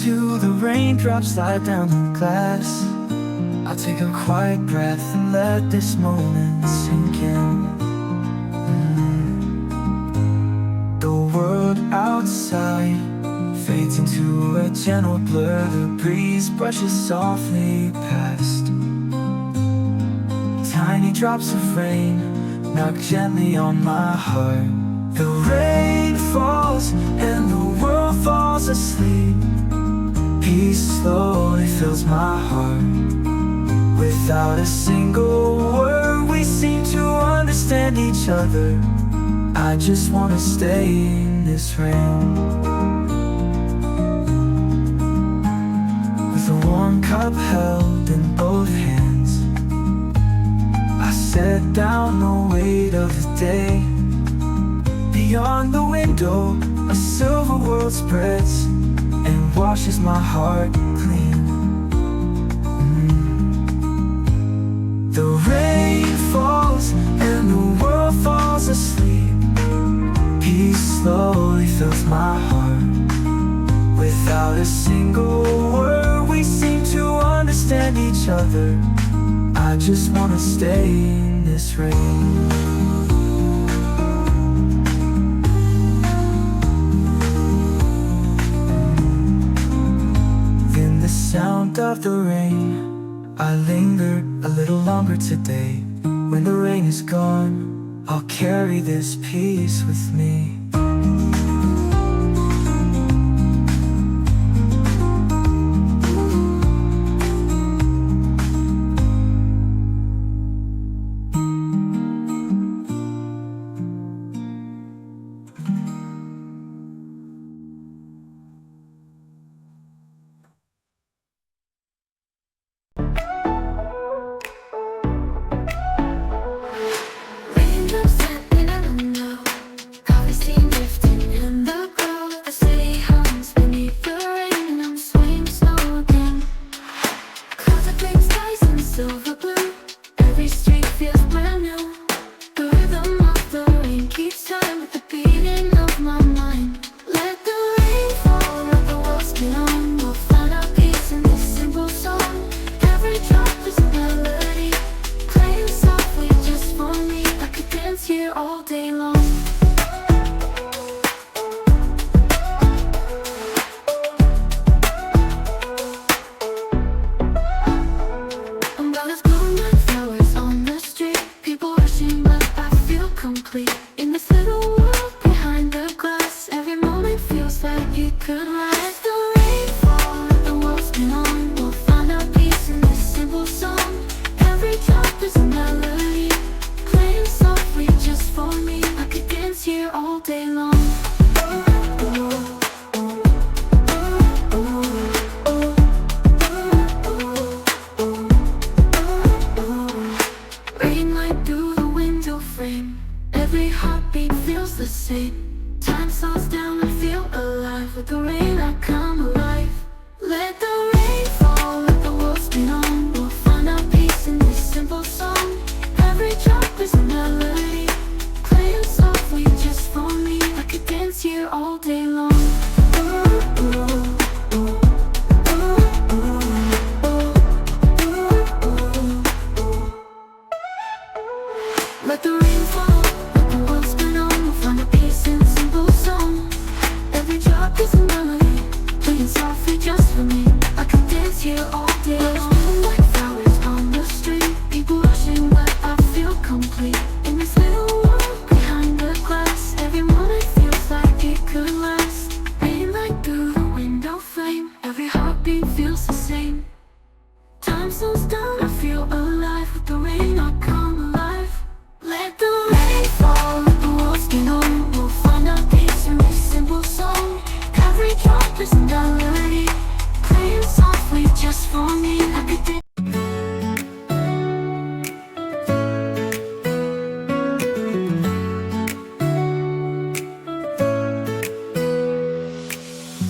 to the raindrops slide down the glass. I'll take a quiet breath and let this moment sink in. The world outside fades into a gentle blur. The breeze brushes softly past. Tiny drops of rain knock gently on my heart. The rain falls and the world falls asleep. Peace slowly fills my heart. Without a single word, we seem to understand each other. I just wanna stay in this rain. With a warm cup held in both hands, I set down the weight of the day. Beyond the window, a silver world spreads and washes my heart clean. The rain falls and the world falls asleep. Peace slowly fills my heart. Without a single word, we seem to understand each other. I just wanna stay in this rain. Then the sound of the rain, I linger a little longer today. When the rain is gone, I'll carry this peace with me.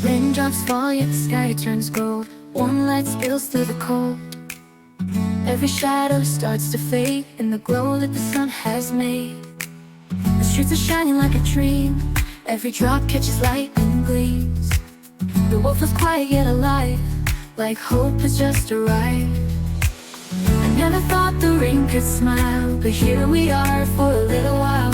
Raindrops fall, yet the sky turns gold. Warm light spills through the cold. Every shadow starts to fade in the glow that the sun has made. The streets are shining like a dream. Every drop catches light and gleams. The wolf was quiet yet alive, like hope has just arrived. I never thought the rain could smile, but here we are for a little while.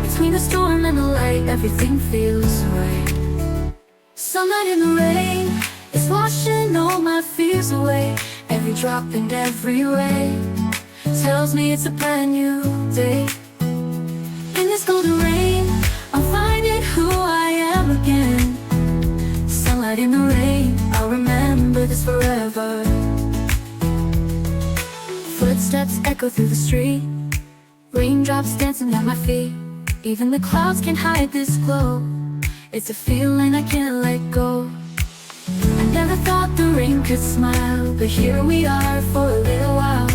Between the storm and the light, everything feels right. Sunlight in the rain is washing all my fears away. Every drop and every ray tells me it's a brand new day. In this golden rain, I'll find it who I am again. Sunlight in the rain, I'll remember this forever. Footsteps echo through the street, raindrops dancing at my feet. Even the clouds can't hide this glow. It's a feeling I can't let go. I never thought the rain could smile, but here we are for a little while.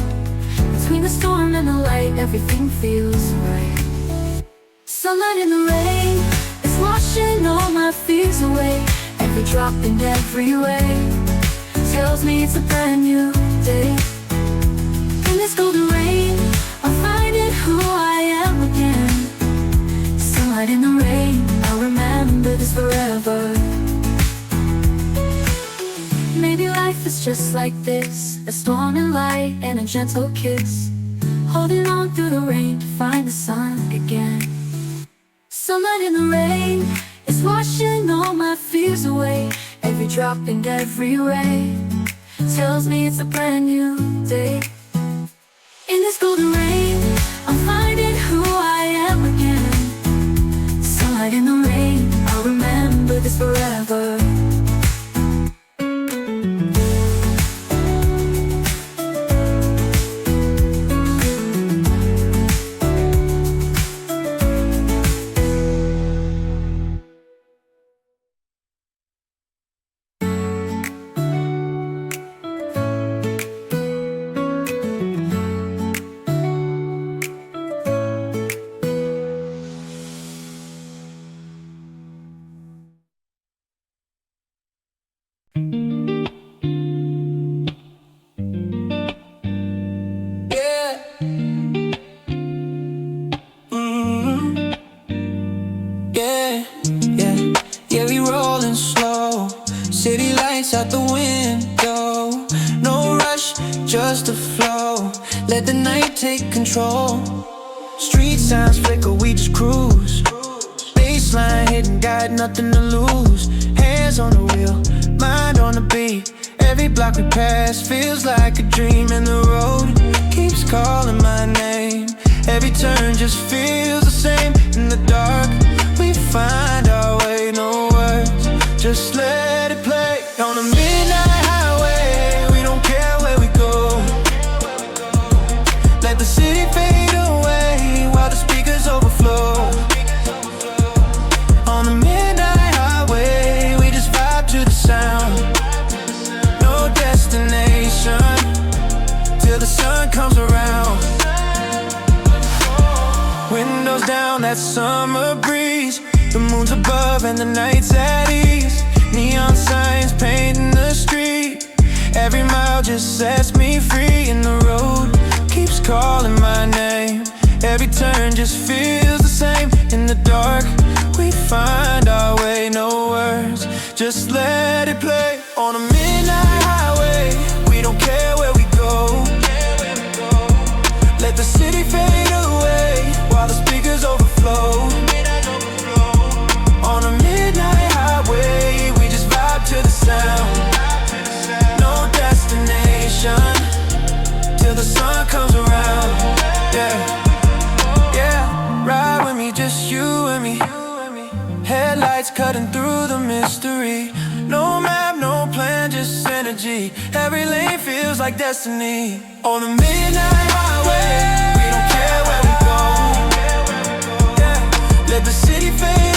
Between the storm and the light, everything feels right. Sunlight in the rain is washing all my fears away. Every drop and every ray tells me it's a brand new day. In this golden rain, I'll find it who I am again. Sunlight in the rain, I'll remember this forever. Maybe life is just like this, a storm and light and a gentle kiss, holding on through the rain to find the sun again. Sunlight in the rain is washing all my fears away. Every drop and every ray tells me it's a brand new day. In this golden rain, I'll find it who I am again. Sunlight in the rain, I'll remember this forever. City lights out the window, no rush, just a flow. Let the night take control. Street signs flicker, we just cruise. Baseline hitting, got nothing to lose. Hands on the wheel, mind on the beat. Every block we pass feels like a dream, and the road keeps calling my name. Every turn just feels the same. In the dark, we find our way, no words, just let it play. On a midnight highway, we don't care where we go. Let the city fade away while the speakers overflow. On a midnight highway, we just vibe to the sound. No destination till the sun comes around. Windows down, that summer breeze. The moon's above and the night's at ease. Neon signs painting the street. Every mile just sets me free. And the road keeps calling my name. Every turn just feels the same. In the dark, we find our way, no words, just let it play. On a midnight highway, we don't care where we go. Let the city fade away while the speakers overflow. On a midnight highway, we just vibe to the sound. No destination till the sun comes around. Yeah, ride with me, just you and me. Headlights cutting through the mystery. No map, no plan, just energy. Every lane feels like destiny. On a midnight highway, we don't care where we go. Yeah, let the city fade